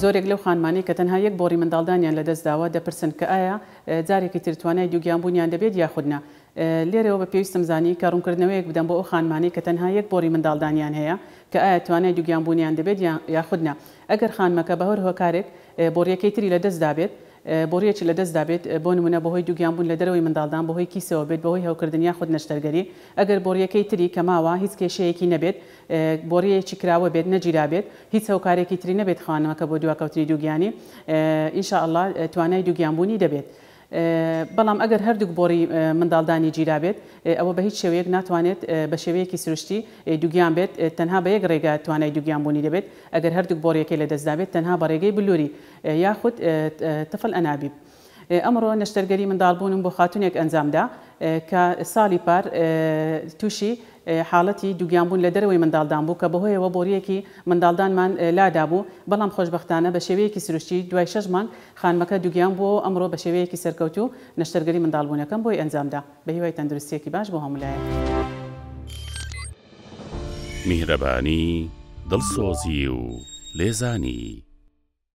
زۆرێک لەو خانمانی کە تەنها یەک بۆڕی منداڵدانیان لەدەست داوە دەپرسن کە ئایا جارێکی تر توانای دووگیانبوونیان دەبێت یاخودنا. لێرەوە بە پێویستم زانی کە ڕوونکردنەوەیەک بدەم بۆ ئەو خانمانی کە تەنها یەک بۆڕی منداڵدانیان هەیە کە ئایا توانای دووگیانبوونیان دەبێت یاخودنا. ئەگەر خانمەکە بە هەر هۆکارێک بۆڕیەکەی تری لەدەست دابێت بۆڕیەکی لەدەست دابێت بۆ نمونە بەهۆی دووگیانبوون لە دەرەوەی منداڵدان بەهۆی کیسەوە بێت بەهۆی هەوکردن یاخود نەشتەرگەری ئەگەر بۆڕیەکەی تری کە ماوە هیچ کێشەیەکی نەبێت بۆڕیەکی کراوە بێت نەگیرا بێت هیچ هەوکارێکی تری نەبێت خانمەکە بۆ دواکەوتنی دووگیانی ئینشاءالله توانای دووگیانبوونی دەبێت. بەڵام ئەگەر هەردوو بۆڕی منداڵدانی گیرا بێت ئەوە بە هیچ شێوەیەک ناتوانێت بە شێوەیەکی سروشتی دووگیان بێت تەنها بە یەک ڕێگە توانای دووگیانبوونی دەبێت ئەگەر هەردوو بۆڕیەکەی لەدەست دابێت تەنها بە ڕێگەی بلووری یاخود تەفڵ ئەنابیب. ئەمڕۆ نەشتەرگەری منداڵبوونم بۆ خاتونێک ئەنجامدا کە ساڵی پار تووشی حاڵەتی دووگیانبوون لە دەرەوەی منداڵدان بوو کە بەهۆیەوە بۆریەکی منداڵدانمان لادا بوو بەڵام خۆشبەختانە بە شێوەیەکی سروشتی دوای 6 مانگ خانمەکە دووگیان بوو ئەمڕۆ بە شێوەیەکی سەرکەوتو نەشتەرگەری منداڵبوونەکەم بۆی ئەنجامدا بە هیوای تەندروستیەکی باش بۆ هەمولایەک. میهرەبانی دڵسۆزی و لێزانی